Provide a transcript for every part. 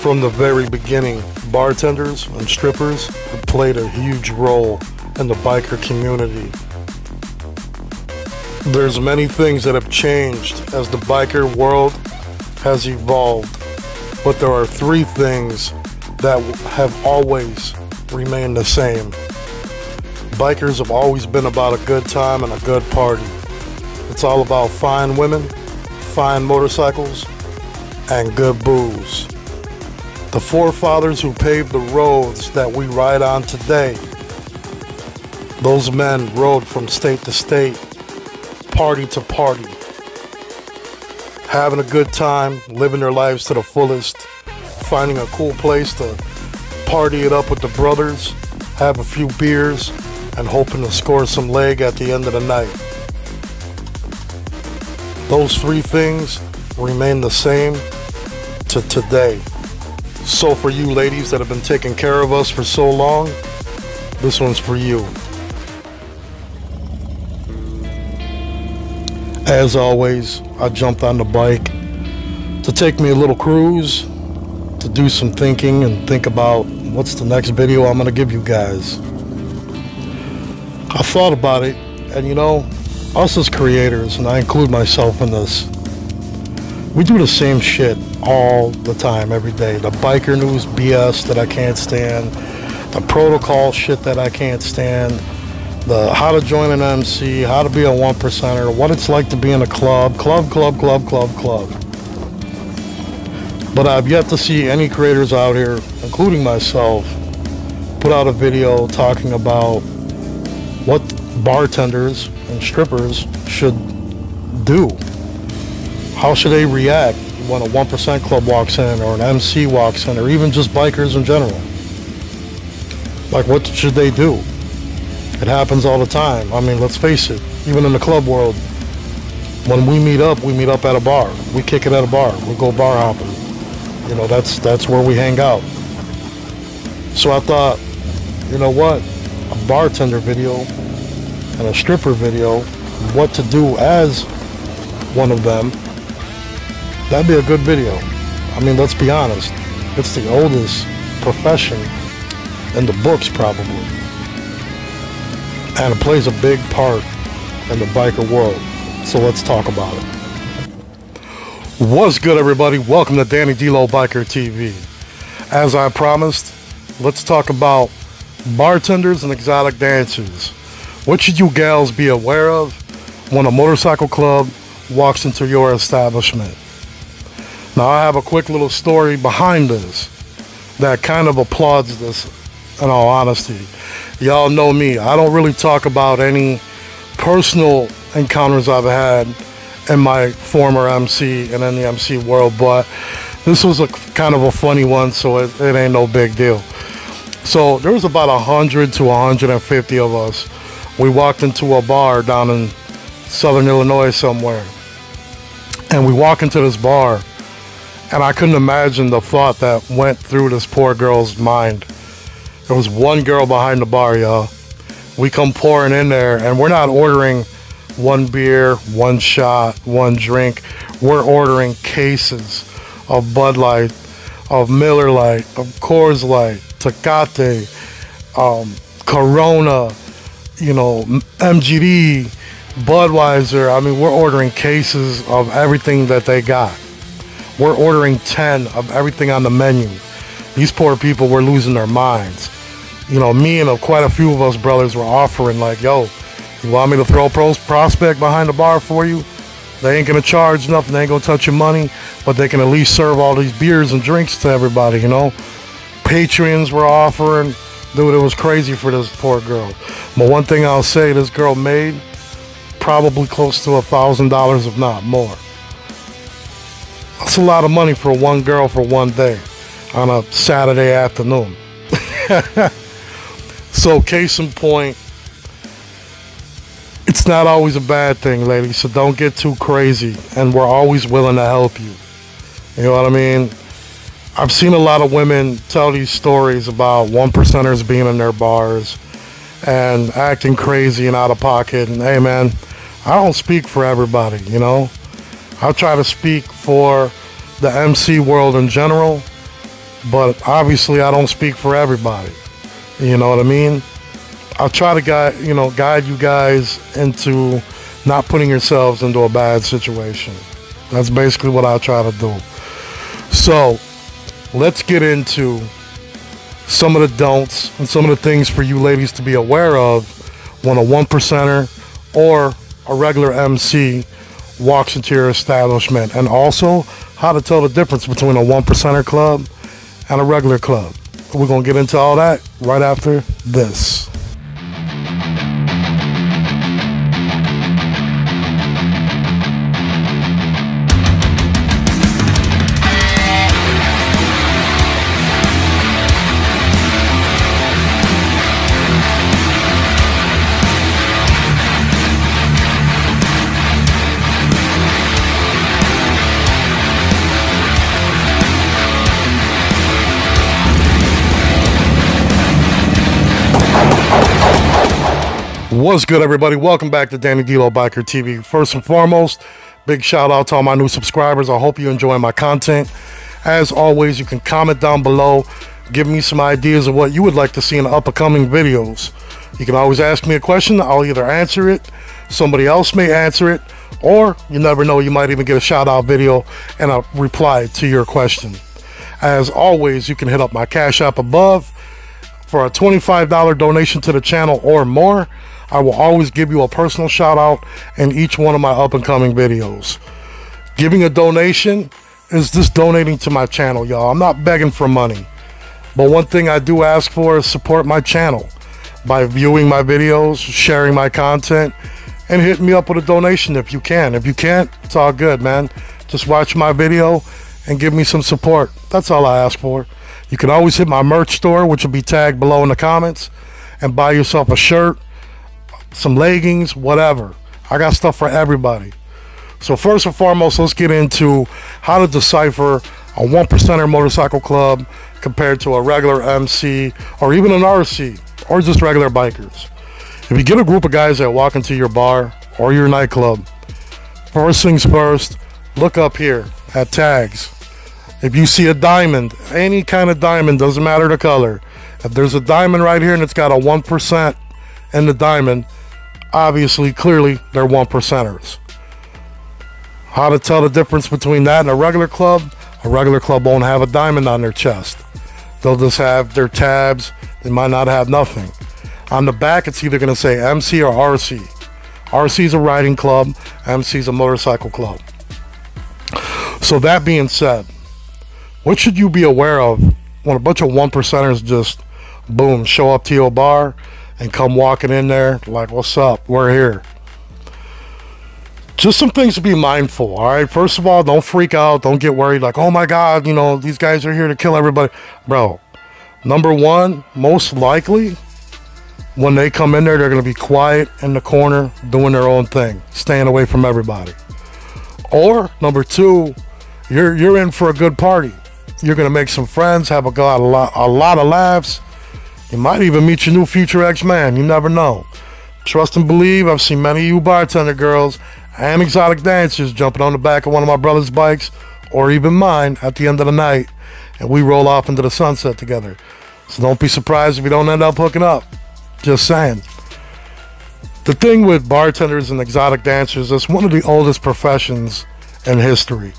From the very beginning, bartenders and strippers have played a huge role in the biker community. There's many things that have changed as the biker world has evolved, but there are three things that have always remained the same. Bikers have always been about a good time and a good party. It's all about fine women, fine motorcycles, and good booze. The forefathers who paved the roads that we ride on today, those men rode from state to state, party to party, having a good time, living their lives to the fullest, finding a cool place to party it up with the brothers, have a few beers, and hoping to score some leg at the end of the night. Those three things remain the same to today. So for you ladies that have been taking care of us for so long, this one's for you. As always, I jumped on the bike to take me a little cruise, to do some thinking and think about what's the next video I'm going to give you guys. I thought about it, and you know, us as creators, and I include myself in this, we do the same shit all the time, every day. The biker news BS that I can't stand, the protocol shit that I can't stand, the how to join an MC, how to be a 1%er, what it's like to be in a club. But I've yet to see any creators out here, including myself, put out a video talking about what bartenders and strippers should do. How should they react when a 1% club walks in, or an MC walks in, or even just bikers in general? Like, what should they do? It happens all the time. I mean, let's face it, even in the club world, when we meet up at a bar. We kick it at a bar. We go bar hopping. You know, that's where we hang out. So I thought, you know what? A bartender video and a stripper video, what to do as one of them, that'd be a good video. I mean, let's be honest. It's the oldest profession in the books, probably. And it plays a big part in the biker world. So let's talk about it. What's good, everybody? Welcome to Danny D-Lo Biker TV. As I promised, let's talk about bartenders and exotic dancers. What should you gals be aware of when a motorcycle club walks into your establishment? Now, I have a quick little story behind this that kind of applauds this, in all honesty. Y'all know me. I don't really talk about any personal encounters I've had in my former MC and in the MC world, but this was a kind of a funny one, so it ain't no big deal. So there was about 100 to 150 of us. We walked into a bar down in southern Illinois somewhere, and we walk into this bar, and I couldn't imagine the thought that went through this poor girl's mind. There was one girl behind the bar, y'all. We come pouring in there, and we're not ordering one beer, one shot, one drink. We're ordering cases of Bud Light, of Miller Lite, of Coors Light, Tecate, Corona, you know, MGD, Budweiser. I mean, we're ordering cases of everything that they got. We're ordering 10 of everything on the menu. These poor people were losing their minds. You know, me and quite a few of us brothers were offering, like, yo, you want me to throw a prospect behind the bar for you? They ain't gonna charge nothing, they ain't gonna touch your money, but they can at least serve all these beers and drinks to everybody, you know? Patreons were offering. Dude, it was crazy for this poor girl. But one thing I'll say, this girl made probably close to $1,000, if not more. That's a lot of money for one girl for one day on a Saturday afternoon. So case in point, it's not always a bad thing, ladies, so don't get too crazy, and we're always willing to help you. You know what I mean? I've seen a lot of women tell these stories about 1%ers being in their bars and acting crazy and out of pocket. And hey, man, I don't speak for everybody, you know? I try to speak for the MC world in general but obviously I don't speak for everybody. You know what I mean? I'll try to guide you guys into not putting yourselves into a bad situation. That's basically what I'll try to do. So let's get into some of the don'ts and some of the things for you ladies to be aware of when a one percenter or a regular MC walks into your establishment, and also how to tell the difference between a one percenter club and a regular club. We're going to get into all that right after this. What's good, everybody? Welcome back to Danny D-Lo Biker TV. First and foremost, big shout out to all my new subscribers. I hope you enjoy my content. As always, you can comment down below, give me some ideas of what you would like to see in the upcoming videos. You can always ask me a question. I'll either answer it, somebody else may answer it, or you never know, you might even get a shout out video and a reply to your question. As always, you can hit up my Cash App above for a $25 donation to the channel or more. I will always give you a personal shout out in each one of my up and coming videos. Giving a donation is just donating to my channel, y'all. I'm not begging for money. But one thing I do ask for is support my channel by viewing my videos, sharing my content, and hitting me up with a donation if you can. If you can't, it's all good, man. Just watch my video and give me some support. That's all I ask for. You can always hit my merch store, which will be tagged below in the comments, and buy yourself a shirt, some leggings, whatever. I got stuff for everybody. So first and foremost, let's get into how to decipher a one percenter motorcycle club compared to a regular MC or even an RC or just regular bikers. If you get a group of guys that walk into your bar or your nightclub, first things first, look up here at tags. If you see a diamond, any kind of diamond, doesn't matter the color. If there's a diamond right here and it's got a 1% in the diamond, obviously, clearly, they're one percenters. How to tell the difference between that and a regular club? A regular club won't have a diamond on their chest. They'll just have their tabs. They might not have nothing. On the back, it's either going to say MC or RC. RC is a riding club. MC is a motorcycle club. So that being said, what should you be aware of when a bunch of one percenters just, boom, show up to your bar and come walking in there like, what's up, we're here? Just some things to be mindful, all right? First of all, don't freak out. Don't get worried like, oh my God, you know, these guys are here to kill everybody. Bro, number one, most likely, when they come in there, they're going to be quiet in the corner, doing their own thing, staying away from everybody. Or, number two, you're in for a good party. You're going to make some friends, have a lot of laughs. You might even meet your new future ex-man. You never know. Trust and believe, I've seen many of you bartender girls and exotic dancers jumping on the back of one of my brother's bikes, or even mine, at the end of the night, and we roll off into the sunset together. So don't be surprised if you don't end up hooking up. Just saying. The thing with bartenders and exotic dancers, it's one of the oldest professions in history.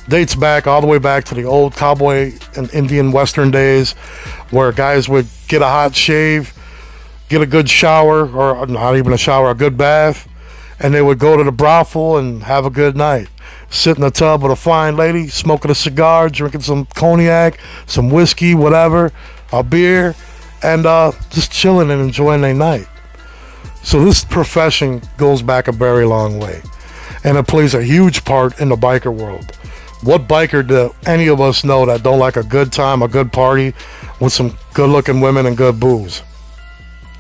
Dates back all the way back to the old cowboy and Indian Western days, where guys would get a hot shave, get a good shower, or not even a shower, a good bath, and they would go to the brothel and have a good night. Sit in the tub with a fine lady, smoking a cigar, drinking some cognac, some whiskey, whatever, a beer, and just chilling and enjoying their night. So this profession goes back a very long way, and it plays a huge part in the biker world. What biker do any of us know that don't like a good time, a good party with some good looking women and good booze?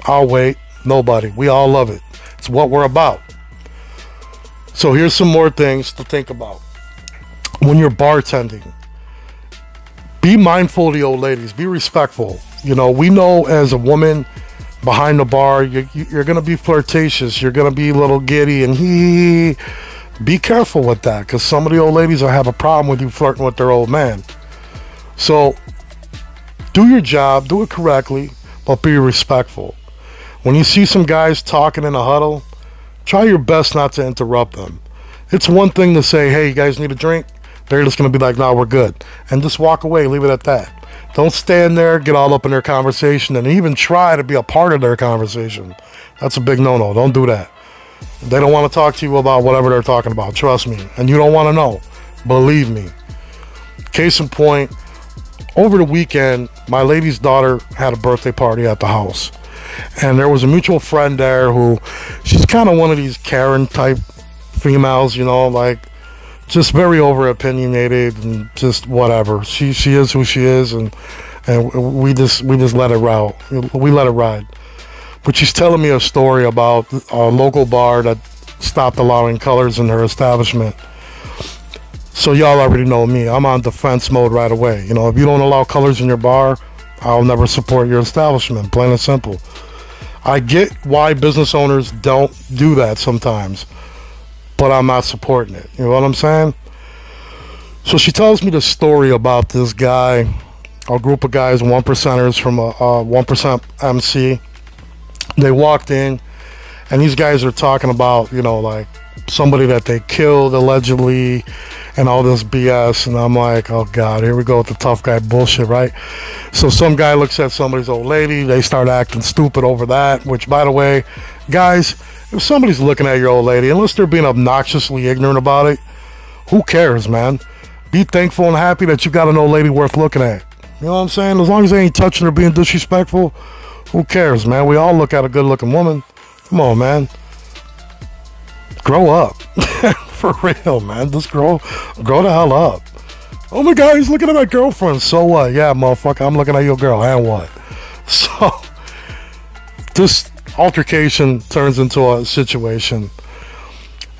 I'll wait. Nobody. We all love it. It's what we're about. So here's some more things to think about. When you're bartending, be mindful of the old ladies. Be respectful. You know, we know as a woman behind the bar, you're going to be flirtatious. You're going to be a little giddy and hee. Be careful with that, because some of the old ladies will have a problem with you flirting with their old man. So Do your job, do it correctly, but be respectful. When you see some guys talking in a huddle, try your best not to interrupt them. It's one thing to say, hey, you guys need a drink? They're just going to be like, no, we're good. And just walk away, leave it at that. Don't stand there, get all up in their conversation, and even try to be a part of their conversation. That's a big no-no. Don't do that. They don't want to talk to you about whatever they're talking about. Trust me. And you don't want to know. Believe me. Case in point, over the weekend, my lady's daughter had a birthday party at the house. And there was a mutual friend there who, she's kind of one of these Karen type females, you know, like just very over opinionated and just whatever. She is who she is, and we just let it ride. We let it ride. But she's telling me a story about a local bar that stopped allowing colors in her establishment. So y'all already know me. I'm on defense mode right away. You know, if you don't allow colors in your bar, I'll never support your establishment. Plain and simple. I get why business owners don't do that sometimes, but I'm not supporting it. You know what I'm saying? So she tells me the story about this guy, a group of guys, 1%ers from a 1% MC. They walked in, and these guys are talking about, you know, like somebody that they killed allegedly and all this BS. And I'm like, oh God, here we go with the tough guy bullshit, right? So some guy looks at somebody's old lady. They start acting stupid over that, which, by the way, guys, if somebody's looking at your old lady, unless they're being obnoxiously ignorant about it, who cares, man? Be thankful and happy that you got an old lady worth looking at. You know what I'm saying? As long as they ain't touching her, being disrespectful, who cares, man? We all look at a good-looking woman. Come on, man. Grow up. For real, man. Just grow the hell up. Oh my God, he's looking at my girlfriend. So what? Yeah, motherfucker, I'm looking at your girl. And what? So, this altercation turns into a situation.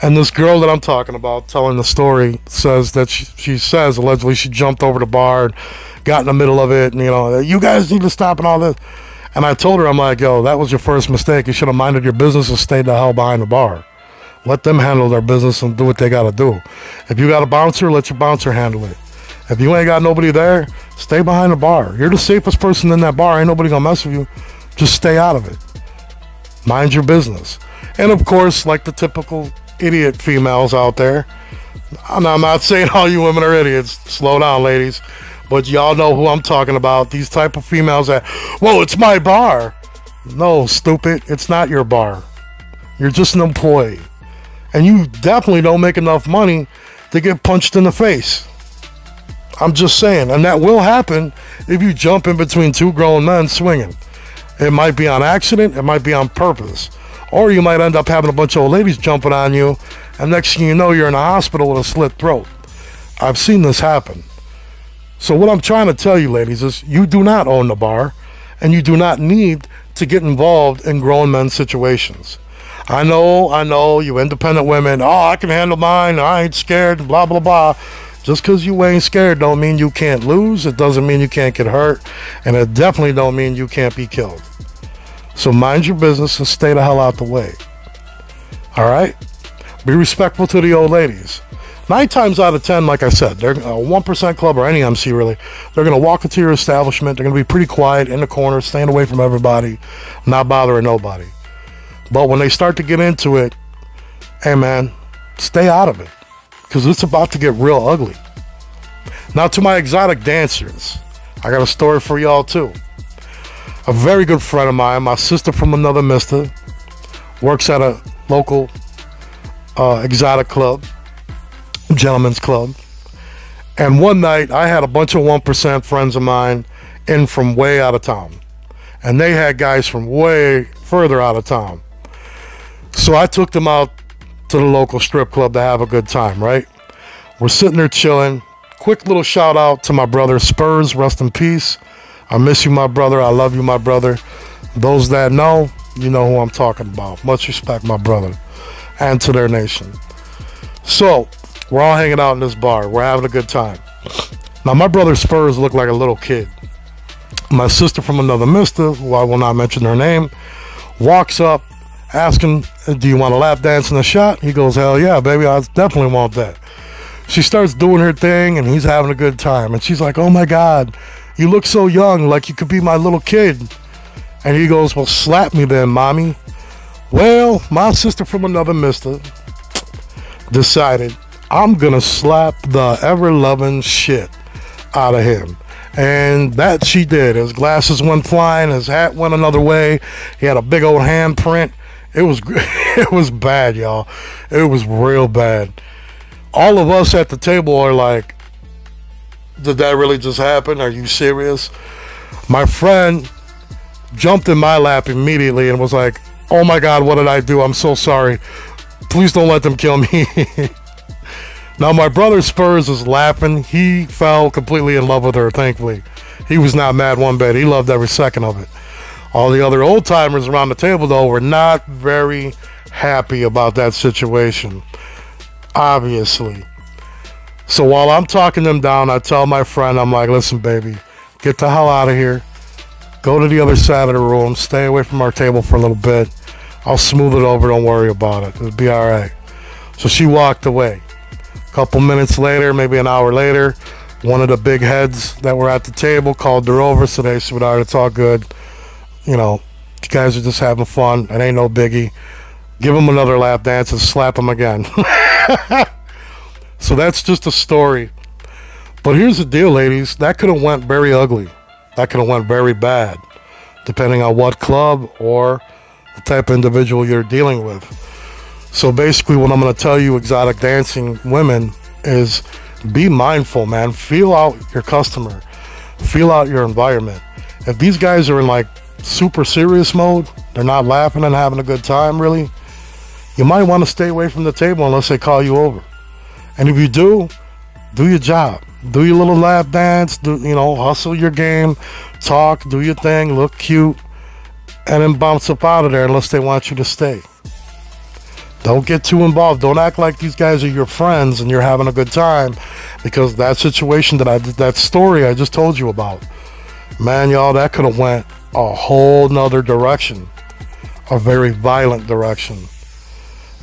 And this girl that I'm talking about, telling the story, says that she says allegedly she jumped over the bar and got in the middle of it, and, you know, you guys need to stop and all this. And I told her, I'm like, yo, that was your first mistake. You should have minded your business and stayed the hell behind the bar. Let them handle their business and do what they got to do. If you got a bouncer, let your bouncer handle it. If you ain't got nobody there, stay behind the bar. You're the safest person in that bar. Ain't nobody going to mess with you. Just stay out of it. Mind your business. And, of course, like the typical idiot females out there, and I'm not saying all you women are idiots. Slow down, ladies. But y'all know who I'm talking about. These type of females that, whoa, it's my bar. No, stupid. It's not your bar. You're just an employee. And you definitely don't make enough money to get punched in the face. I'm just saying. And that will happen if you jump in between two grown men swinging. It might be on accident. It might be on purpose. Or you might end up having a bunch of old ladies jumping on you, and next thing you know, you're in a hospital with a slit throat. I've seen this happen. So what I'm trying to tell you, ladies, is you do not own the bar, and you do not need to get involved in grown men's situations. I know, you independent women, oh, I can handle mine, I ain't scared, blah, blah, blah. Just because you ain't scared don't mean you can't lose. It doesn't mean you can't get hurt, and it definitely don't mean you can't be killed. So mind your business and stay the hell out the way. All right? Be respectful to the old ladies. 9 times out of 10, like I said, they're a 1% club or any MC really. They're going to walk into your establishment. They're going to be pretty quiet in the corner, staying away from everybody, not bothering nobody. But when they start to get into it, hey man, stay out of it, because it's about to get real ugly. Now to my exotic dancers, I got a story for y'all too. A very good friend of mine, my sister from another mister, works at a local exotic club, gentleman's club. And one night I had a bunch of 1% friends of mine in from way out of town, and they had guys from way further out of town. So I took them out to the local strip club to have a good time, right? We're sitting there chilling. Quick little shout out to my brother Spurs, rest in peace. I miss you, my brother. I love you, my brother. Those that know, you know who I'm talking about. Much respect, my brother, and to their nation. So we're all hanging out in this bar. We're having a good time. Now, my brother Spurs looked like a little kid. My sister from another mister, who I will not mention her name, walks up asking, do you want a lap dance and a shot? He goes, hell yeah, baby, I definitely want that. She starts doing her thing, and he's having a good time. And she's like, oh my God, You look so young, like you could be my little kid. And he goes, well, slap me then, mommy. Well, my sister from another mister decided I'm gonna slap the ever-loving shit out of him. And that she did. His glasses went flying, his hat went another way. He had a big old handprint. It was it was bad, y'all. It was real bad. All of us at the table are like, did that really just happen? Are you serious? My friend jumped in my lap immediately and was like, oh my God, what did I do? I'm so sorry. Please don't let them kill me. Now, my brother Spurs is laughing. He fell completely in love with her, thankfully. He was not mad one bit. He loved every second of it. All the other old timers around the table, though, were not very happy about that situation, obviously. So while I'm talking them down, I tell my friend, I'm like, listen, baby, get the hell out of here. Go to the other side of the room. Stay away from our table for a little bit. I'll smooth it over. Don't worry about it. It'll be all right. So she walked away. A couple minutes later, maybe an hour later, one of the big heads that were at the table called her over. Said, hey, sweetheart, it's all good. You know, you guys are just having fun. It ain't no biggie. Give him another lap dance and slap him again. So that's just a story. But here's the deal, ladies. That could have went very ugly. That could have went very bad, depending on what club or the type of individual you're dealing with. So basically what I'm going to tell you, exotic dancing women, is be mindful, man. Feel out your customer. Feel out your environment. If these guys are in like super serious mode, they're not laughing and having a good time, really, you might want to stay away from the table unless they call you over. And if you do your job. Do your little lap dance. Hustle your game. Talk. Do your thing. Look cute. And then bounce up out of there unless they want you to stay. Don't get too involved. Don't act like these guys are your friends and you're having a good time, because that situation that story I just told you about, man, y'all, that could have went a whole nother direction, a very violent direction.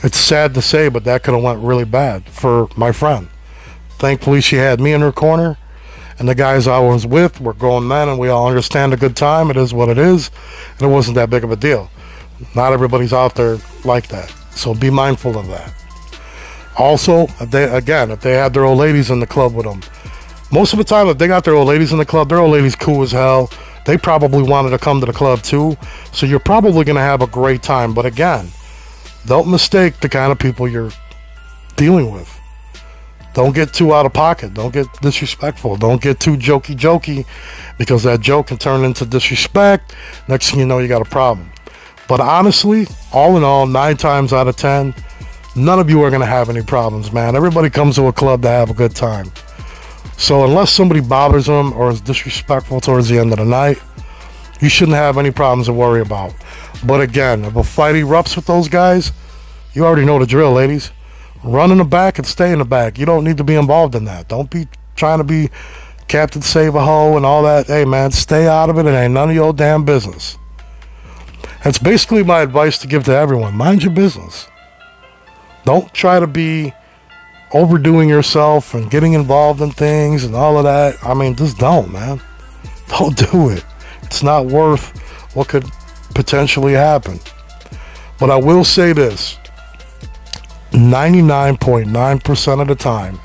It's sad to say, but that could have went really bad for my friend. Thankfully, she had me in her corner, and the guys I was with were grown men, and we all understand a good time. It is what it is, and it wasn't that big of a deal. Not everybody's out there like that. So be mindful of that. Also, if they had their old ladies in the club with them, most of the time, if they got their old ladies in the club, their old ladies cool as hell. They probably wanted to come to the club too. So you're probably going to have a great time. But again, don't mistake the kind of people you're dealing with. Don't get too out of pocket. Don't get disrespectful. Don't get too jokey, because that joke can turn into disrespect. Next thing you know, you got a problem. But honestly, all in all, 9 times out of 10, none of you are going to have any problems, man. Everybody comes to a club to have a good time. So unless somebody bothers them or is disrespectful towards the end of the night, you shouldn't have any problems to worry about. But again, if a fight erupts with those guys, you already know the drill, ladies. Run in the back and stay in the back. You don't need to be involved in that. Don't be trying to be Captain Save-A-Ho and all that. Hey, man, stay out of it. It ain't none of your damn business. That's basically my advice to give to everyone. Mind your business. Don't try to be overdoing yourself and getting involved in things and all of that. I mean, just don't, man. Don't do it. It's not worth what could potentially happen. But I will say this. 99.9% of the time,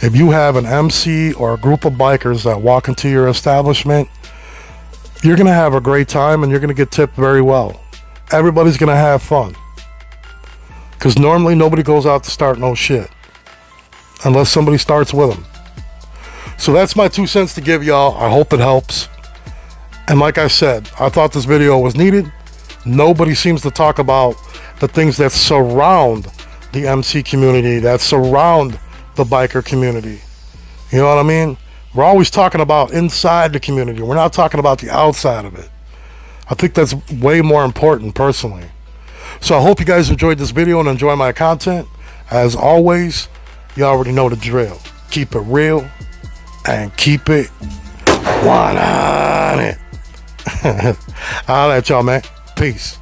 if you have an MC or a group of bikers that walk into your establishment, you're going to have a great time and you're going to get tipped very well. Everybody's going to have fun. Because normally nobody goes out to start no shit unless somebody starts with them. So that's my 2 cents to give y'all. I hope it helps. And like I said, I thought this video was needed. Nobody seems to talk about the things that surround the MC community, that surround the biker community. You know what I mean? We're always talking about inside the community. We're not talking about the outside of it. I think that's way more important, personally. So I hope you guys enjoyed this video and enjoy my content. As always, you already know the drill. Keep it real and keep it 100. I'll let y'all, man. Peace.